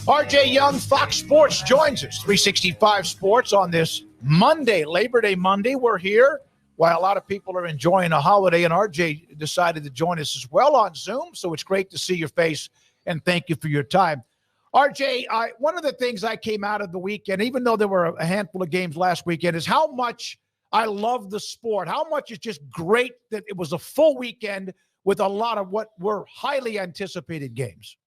RJ Young, Fox Sports, joins us. 365 Sports on this Monday, Labor Day Monday. We're here while a lot of people are enjoying a holiday, and RJ decided to join us as well on Zoom, so it's great to see your face, and thank you for your time. RJ, one of the things I came out of the weekend, even though there were a handful of games last weekend, is how much I love the sport, how much it's just great that it was a full weekend with a lot of what were highly anticipated games.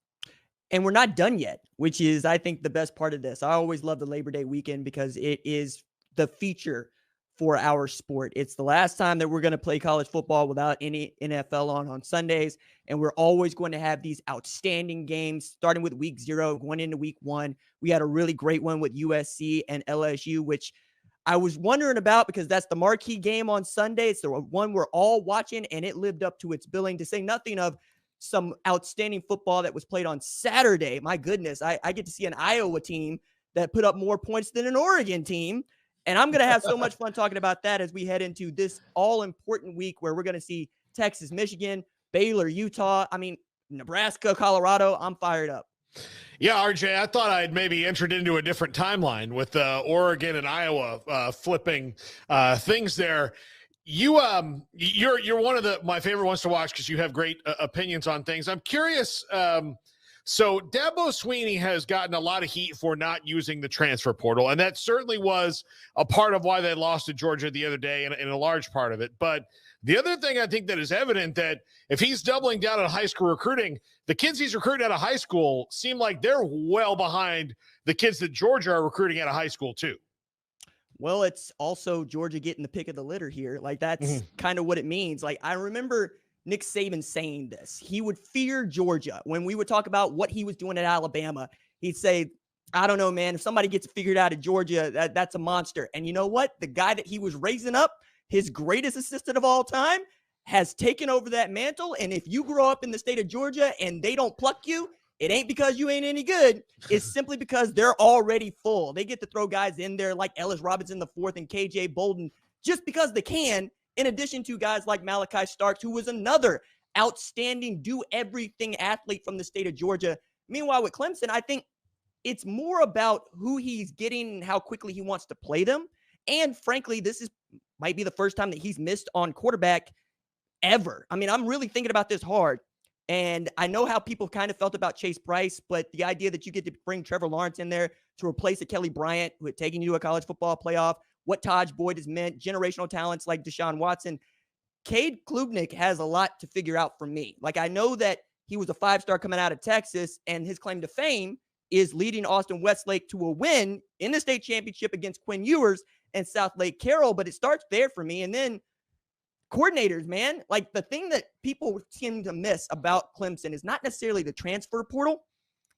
And we're not done yet, which is, I think, the best part of this. I always love the Labor Day weekend because it is the feature for our sport. It's the last time that we're going to play college football without any NFL on Sundays. And we're always going to have these outstanding games, starting with week 0, going into week 1. We had a really great one with USC and LSU, which I was wondering about because that's the marquee game on Sunday. It's the one we're all watching, and it lived up to its billing, to say nothing of some outstanding football that was played on Saturday. My goodness, I get to see an Iowa team that put up more points than an Oregon team. And I'm going to have so much fun talking about that as we head into this all-important week where we're going to see Texas, Michigan, Baylor, Utah. I mean, Nebraska, Colorado. I'm fired up. Yeah, RJ, I thought I'd maybe entered into a different timeline with Oregon and Iowa flipping things there. You're one of my favorite ones to watch because you have great opinions on things. I'm curious. So Dabo Swinney has gotten a lot of heat for not using the transfer portal, and that certainly was a part of why they lost to Georgia the other day, and a large part of it. But the other thing I think that is evident that if he's doubling down on high school recruiting, the kids he's recruiting out of high school seem like they're well behind the kids that Georgia are recruiting out of high school too. Well, it's also Georgia getting the pick of the litter here. Like, that's kind of what it means. Like, I remember Nick Saban saying this. He would fear Georgia. When we would talk about what he was doing at Alabama, he'd say, I don't know, man, if somebody gets figured out at Georgia, that's a monster. And you know what? The guy that he was raising up, his greatest assistant of all time, has taken over that mantle. And if you grow up in the state of Georgia and they don't pluck you, it ain't because you ain't any good. It's simply because they're already full. They get to throw guys in there like Ellis Robinson IV and KJ Bolden just because they can, in addition to guys like Malachi Starks, who was another outstanding do-everything athlete from the state of Georgia. Meanwhile, with Clemson, I think it's more about who he's getting and how quickly he wants to play them. And frankly, this might be the first time that he's missed on quarterback ever. I mean, I'm really thinking about this hard. And I know how people kind of felt about Chase Bryce, but the idea that you get to bring Trevor Lawrence in there to replace a Kelly Bryant who had taken you to a college football playoff, what Taj Boyd has meant, generational talents like Deshaun Watson, Cade Klubnik has a lot to figure out for me. Like, I know that he was a 5-star coming out of Texas, and his claim to fame is leading Austin Westlake to a win in the state championship against Quinn Ewers and South Lake Carroll, but it starts there for me. And then coordinators, man, like the thing that people seem to miss about Clemson is not necessarily the transfer portal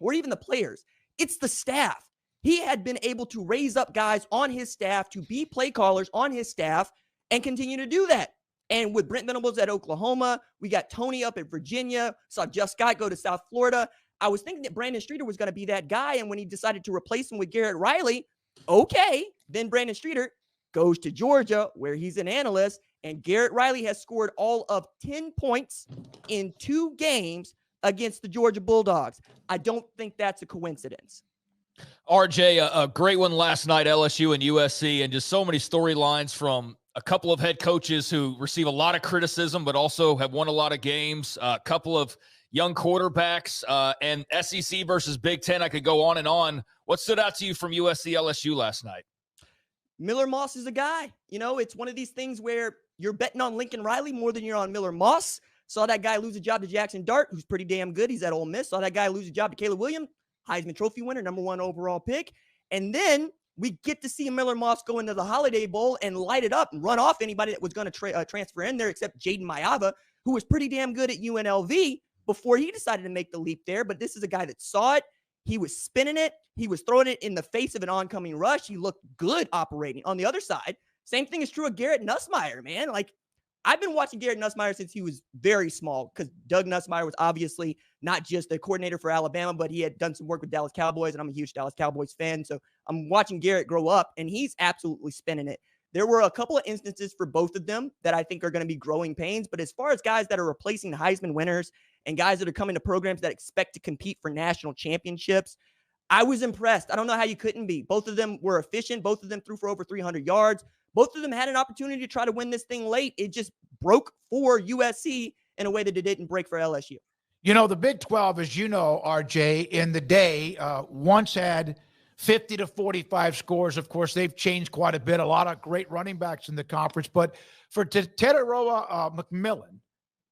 or even the players. It's the staff. He had been able to raise up guys on his staff to be play callers on his staff and continue to do that. And with Brent Venables at Oklahoma, we got Tony up at Virginia, saw Jeff Scott go to South Florida. I was thinking that Brandon Streeter was going to be that guy. And when he decided to replace him with Garrett Riley, okay, then Brandon Streeter goes to Georgia where he's an analyst. And Garrett Riley has scored all of 10 points in 2 games against the Georgia Bulldogs. I don't think that's a coincidence. RJ, a great one last night, LSU and USC, and just so many storylines from a couple of head coaches who receive a lot of criticism, but also have won a lot of games, a couple of young quarterbacks, and SEC versus Big Ten. I could go on and on. What stood out to you from USC LSU last night? Miller Moss is a guy. You know, it's one of these things where you're betting on Lincoln Riley more than you're on Miller Moss. Saw that guy lose a job to Jackson Dart, who's pretty damn good. He's at Ole Miss. Saw that guy lose a job to Caleb Williams, Heisman Trophy winner, #1 overall pick. And then we get to see Miller Moss go into the Holiday Bowl and light it up and run off anybody that was going to transfer in there except Jaden Mayava, who was pretty damn good at UNLV before he decided to make the leap there. But this is a guy that saw it. He was spinning it. He was throwing it in the face of an oncoming rush. He looked good operating. On the other side, same thing is true of Garrett Nussmeier, man. Like, I've been watching Garrett Nussmeier since he was very small because Doug Nussmeier was obviously not just a coordinator for Alabama, but he had done some work with Dallas Cowboys, and I'm a huge Dallas Cowboys fan. So I'm watching Garrett grow up, and he's absolutely spinning it. There were a couple of instances for both of them that I think are going to be growing pains. But as far as guys that are replacing Heisman winners and guys that are coming to programs that expect to compete for national championships, I was impressed. I don't know how you couldn't be. Both of them were efficient. Both of them threw for over 300 yards. Both of them had an opportunity to try to win this thing late. It just broke for USC in a way that it didn't break for LSU. You know, the Big 12, as you know, RJ, in the day, once had 50 to 45 scores. Of course, they've changed quite a bit. A lot of great running backs in the conference. But for Shedeur McMillan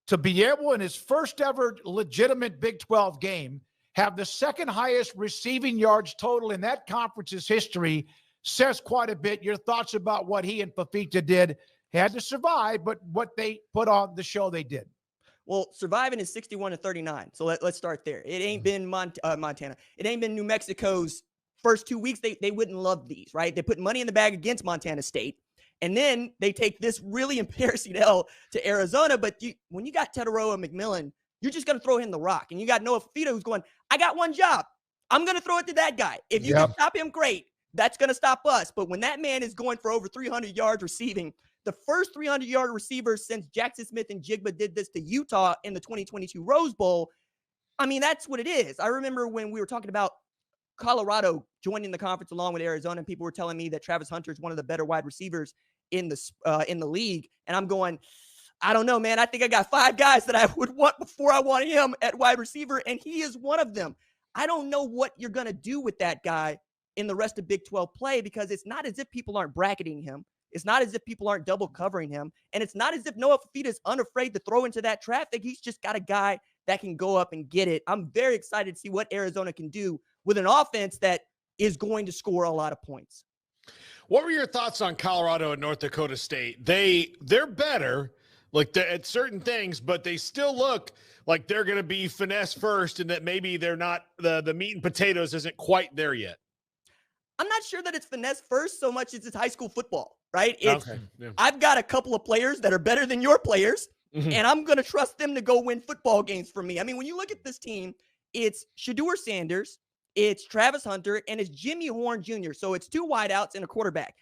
to be able in his first ever legitimate Big 12 game, have the second highest receiving yards total in that conference's history says quite a bit. Your thoughts about what he and Fafita did. Had to survive, but what they put on the show they did. Well, surviving is 61-39. So let's start there. It ain't been Montana. It ain't been New Mexico's first 2 weeks. They wouldn't love these, right? They put money in the bag against Montana State. And then they take this really embarrassing L to Arizona. But when you got Shedeur McMillan, you're just going to throw him the rock. And you got Noah Fafita who's going, I got one job. I'm going to throw it to that guy. If you can stop him, great. That's going to stop us. But when that man is going for over 300 yards receiving, the first 300-yard receiver since Jackson Smith and Jigba did this to Utah in the 2022 Rose Bowl, I mean, that's what it is. I remember when we were talking about Colorado joining the conference along with Arizona, and people were telling me that Travis Hunter is one of the better wide receivers in the league. And I'm going, I don't know, man. I think I got 5 guys that I would want before I want him at wide receiver, and he is one of them. I don't know what you're going to do with that guy in the rest of Big 12 play, because it's not as if people aren't bracketing him. It's not as if people aren't double covering him. And it's not as if Noah Fafita is unafraid to throw into that traffic. He's just got a guy that can go up and get it. I'm very excited to see what Arizona can do with an offense that is going to score a lot of points. What were your thoughts on Colorado and North Dakota State? They're better, like at certain things, but they still look like they're going to be finesse first, and that maybe they're not, the meat and potatoes isn't quite there yet. I'm not sure that it's finesse first so much as it's high school football, right? Okay. Yeah. I've got a couple of players that are better than your players, and I'm going to trust them to go win football games for me. I mean, when you look at this team, it's Shedeur Sanders, it's Travis Hunter, and it's Jimmy Horn Jr. So it's 2 wideouts and a quarterback.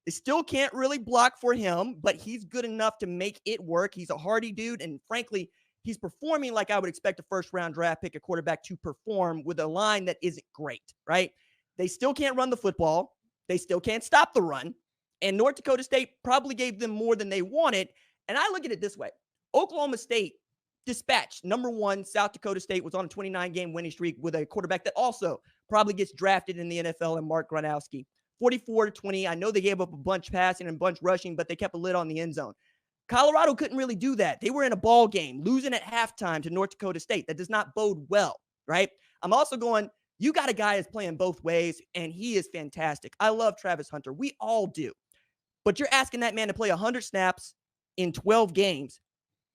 They still can't really block for him, but he's good enough to make it work. He's a hardy dude, and frankly, he's performing like I would expect a first-round draft pick, a quarterback, to perform with a line that isn't great, right? They still can't run the football. They still can't stop the run. And North Dakota State probably gave them more than they wanted. And I look at it this way. Oklahoma State dispatched number 1. South Dakota State was on a 29-game winning streak with a quarterback that also probably gets drafted in the NFL, and Mark Gronowski. 44-20. I know they gave up a bunch passing and a bunch rushing, but they kept a lid on the end zone. Colorado couldn't really do that. They were in a ball game, losing at halftime to North Dakota State. That does not bode well, right? I'm also going, you got a guy that's playing both ways, and he is fantastic. I love Travis Hunter. We all do. But you're asking that man to play 100 snaps in 12 games.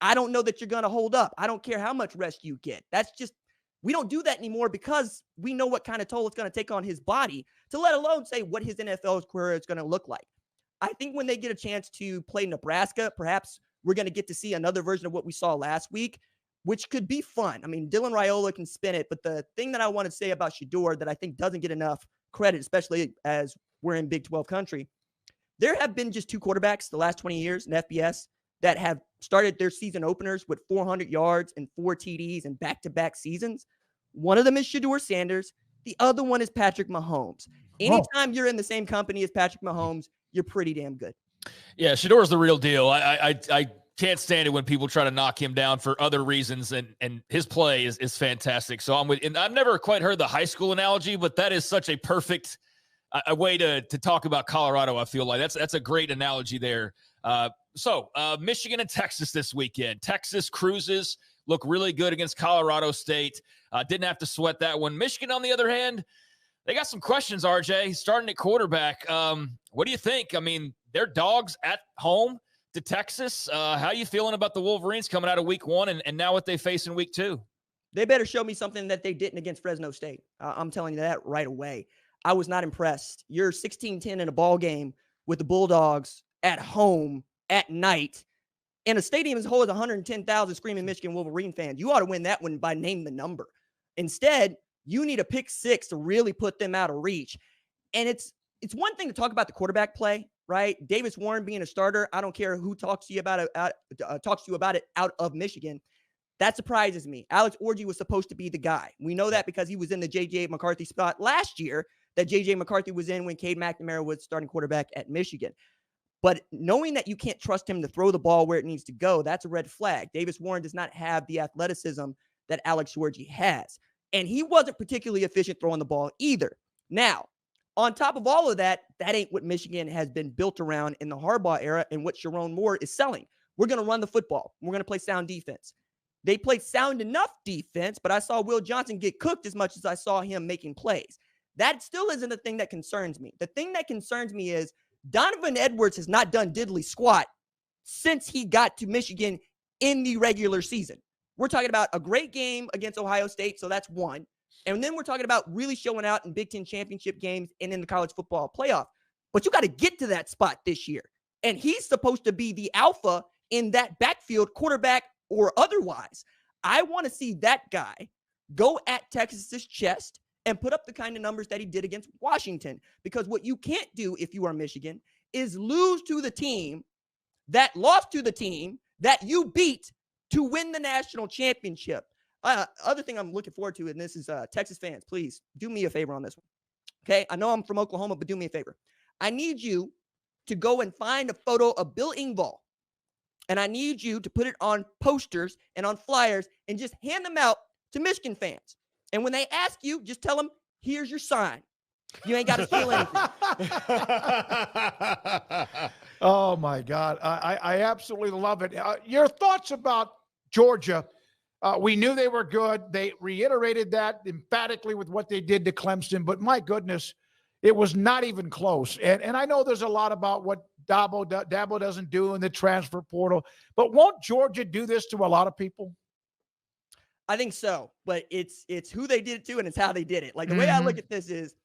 I don't know that you're going to hold up. I don't care how much rest you get. That's just, we don't do that anymore because we know what kind of toll it's going to take on his body, to let alone say what his NFL career is going to look like. I think when they get a chance to play Nebraska, perhaps we're going to get to see another version of what we saw last week, which could be fun. I mean, Dylan Raiola can spin it, but the thing that I want to say about Shedeur that I think doesn't get enough credit, especially as we're in Big 12 country, there have been just 2 quarterbacks the last 20 years in FBS that have started their season openers with 400 yards and 4 TDs in back-to-back seasons. One of them is Shedeur Sanders. The other one is Patrick Mahomes. Anytime you're in the same company as Patrick Mahomes, you're pretty damn good. Yeah, Shedeur's the real deal. I can't stand it when people try to knock him down for other reasons, and his play is fantastic. So I'm with, and I've never quite heard the high school analogy, but that is such a perfect a way to talk about Colorado. I feel like that's a great analogy there. So Michigan and Texas this weekend. Texas cruises, look really good against Colorado State. Didn't have to sweat that one. Michigan, on the other hand, they got some questions, RJ, starting at quarterback. What do you think? I mean, they're dogs at home to Texas. How are you feeling about the Wolverines coming out of week 1 and now what they face in week 2? They better show me something that they didn't against Fresno State. I'm telling you that right away. I was not impressed. You're 16-10 in a ball game with the Bulldogs at home at night, and a stadium as whole as 110,000 screaming Michigan Wolverine fans. You ought to win that one by name the number. Instead, you need a pick 6 to really put them out of reach. And it's one thing to talk about the quarterback play, right? Davis Warren being a starter. I don't care who talks to you about it, out of Michigan. That surprises me. Alex Orji was supposed to be the guy. We know that because he was in the J.J. McCarthy spot last year that J.J. McCarthy was in when Cade McNamara was starting quarterback at Michigan. But knowing that you can't trust him to throw the ball where it needs to go, that's a red flag. Davis Warren does not have the athleticism that Alex Orji has. And he wasn't particularly efficient throwing the ball either. Now, on top of all of that, that ain't what Michigan has been built around in the Harbaugh era and what Sharon Moore is selling. We're going to run the football. We're going to play sound defense. They played sound enough defense, but I saw Will Johnson get cooked as much as I saw him making plays. That still isn't the thing that concerns me. The thing that concerns me is Donovan Edwards has not done diddly squat since he got to Michigan in the regular season. We're talking about a great game against Ohio State, so that's one. And then we're talking about really showing out in Big Ten championship games and in the college football playoff. But you got to get to that spot this year. And he's supposed to be the alpha in that backfield, quarterback or otherwise. I want to see that guy go at Texas's chest and put up the kind of numbers that he did against Washington. Because what you can't do if you are Michigan is lose to the team that lost to the team that you beat to win the national championship. Other thing I'm looking forward to, and this is Texas fans, please do me a favor on this one. Okay, I know I'm from Oklahoma, but do me a favor. I need you to go and find a photo of Bill Engvall, and I need you to put it on posters and on flyers and just hand them out to Michigan fans. And when they ask you, just tell them, here's your sign. You ain't got to steal anything. Oh, my God. I absolutely love it. Your thoughts about Georgia? We knew they were good. They reiterated that emphatically with what they did to Clemson. But, my goodness, it was not even close. And I know there's a lot about what Dabo doesn't do in the transfer portal. But won't Georgia do this to a lot of people? I think so. But it's who they did it to and it's how they did it. Like, the way I look at this is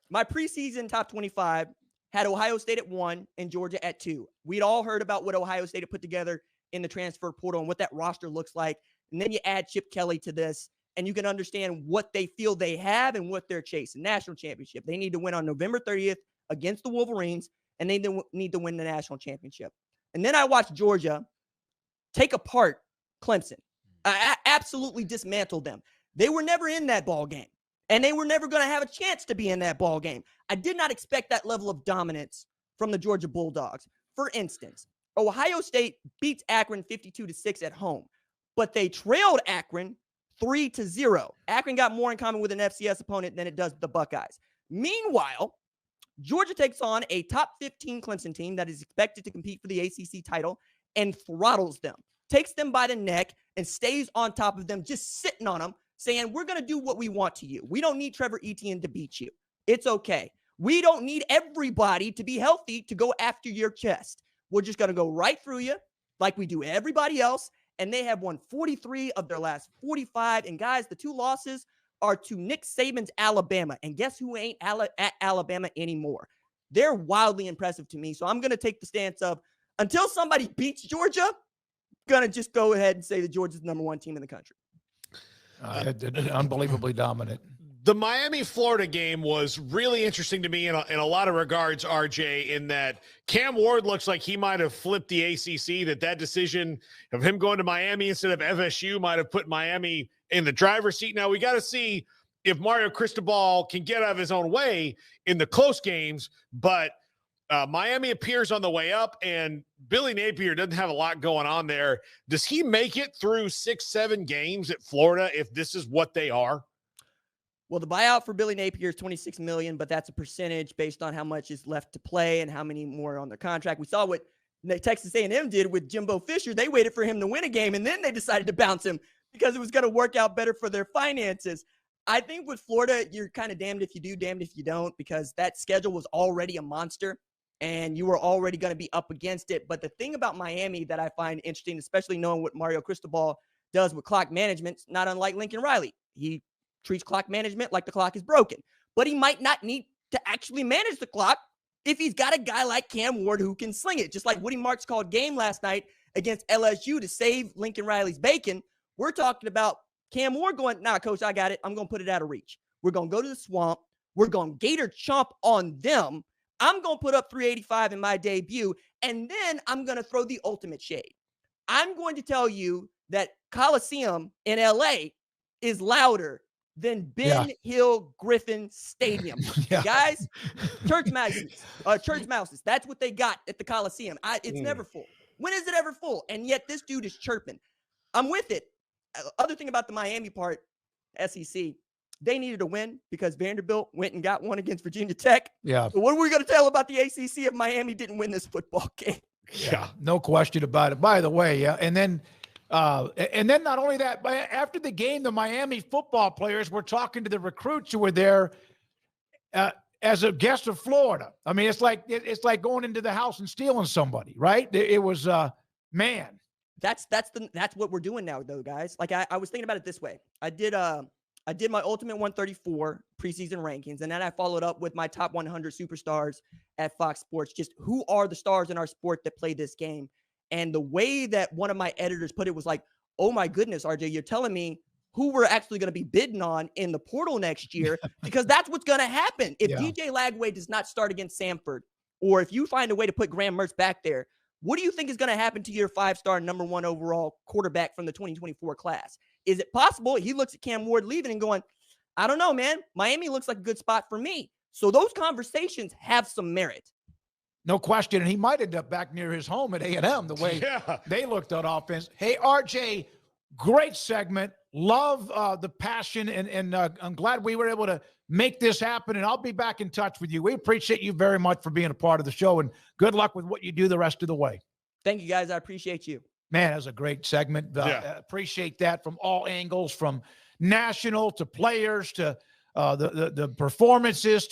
my preseason top 25 had Ohio State at 1 and Georgia at 2. We'd all heard about what Ohio State had put together in the transfer portal and what that roster looks like. And then you add Chip Kelly to this, and you can understand what they feel they have and what they're chasing. National championship. They need to win on November 30th against the Wolverines, and they need to win the national championship. And then I watched Georgia take apart Clemson. I absolutely dismantled them. They were never in that ball game, and they were never going to have a chance to be in that ball game. I did not expect that level of dominance from the Georgia Bulldogs. For instance, Ohio State beats Akron 52-6 at home, but they trailed Akron 3-0. Akron got more in common with an FCS opponent than it does the Buckeyes. Meanwhile, Georgia takes on a top 15 Clemson team that is expected to compete for the ACC title and throttles them, takes them by the neck, and stays on top of them, just sitting on them, saying, we're going to do what we want to you. We don't need Trevor Etienne to beat you. It's okay. We don't need everybody to be healthy to go after your chest. We're just going to go right through you like we do everybody else. And they have won 43 of their last 45. And guys, the 2 losses are to Nick Saban's Alabama. And guess who ain't at Alabama anymore? They're wildly impressive to me. So I'm going to take the stance of, until somebody beats Georgia, going to just go ahead and say that Georgia's the number 1 team in the country. Unbelievably dominant. The Miami-Florida game was really interesting to me in a lot of regards, RJ, in that Cam Ward looks like he might have flipped the ACC, that decision of him going to Miami instead of FSU might have put Miami in the driver's seat. Now, we got to see if Mario Cristobal can get out of his own way in the close games, but Miami appears on the way up, and Billy Napier doesn't have a lot going on there. Does he make it through 6-7 games at Florida if this is what they are? Well, the buyout for Billy Napier is $26 million, but that's a percentage based on how much is left to play and how many more on their contract. We saw what Texas A&M did with Jimbo Fisher. They waited for him to win a game, and then they decided to bounce him because it was going to work out better for their finances. I think with Florida, you're kind of damned if you do, damned if you don't, because that schedule was already a monster, and you were already going to be up against it. But the thing about Miami that I find interesting, especially knowing what Mario Cristobal does with clock management, not unlike Lincoln Riley. He treats clock management like the clock is broken. But he might not need to actually manage the clock if he's got a guy like Cam Ward who can sling it. Just like Woody Marks called game last night against LSU to save Lincoln Riley's bacon. We're talking about Cam Ward going, nah, coach, I got it. I'm going to put it out of reach. We're going to go to the swamp. We're going to gator chomp on them. I'm going to put up 385 in my debut, and then I'm going to throw the ultimate shade. I'm going to tell you that Coliseum in LA is louder than Ben Hill Griffin Stadium. Guys, church mouses. That's what they got at the Coliseum. It's never full. When is it ever full? And yet this dude is chirping. I'm with it. Other thing about the Miami part, SEC, they needed a win because Vanderbilt went and got one against Virginia Tech. Yeah. So what are we going to tell about the ACC if Miami didn't win this football game? Yeah, no question about it. By the way, and then not only that, but after the game, the Miami football players were talking to the recruits who were there as a guest of Florida. I mean, it's like going into the house and stealing somebody, right? It was man. That's what we're doing now, though, guys. Like I was thinking about it this way. I did my Ultimate 134 preseason rankings, and then I followed up with my top 100 superstars at Fox Sports. Just who are the stars in our sport that play this game? And the way that one of my editors put it was like, oh my goodness, RJ, you're telling me who we're actually going to be bidding on in the portal next year, because that's what's going to happen. If DJ Lagway does not start against Samford, or if you find a way to put Graham Mertz back there, what do you think is going to happen to your 5-star number 1 overall quarterback from the 2024 class? Is it possible he looks at Cam Ward leaving and going, I don't know, man, Miami looks like a good spot for me. So those conversations have some merit. No question. And he might end up back near his home at A&M the way they looked at offense. Hey, RJ, great segment. Love the passion. And I'm glad we were able to make this happen. And I'll be back in touch with you. We appreciate you very much for being a part of the show. And good luck with what you do the rest of the way. Thank you, guys. I appreciate you. Man, that was a great segment. Appreciate that from all angles, from national to players to the performances to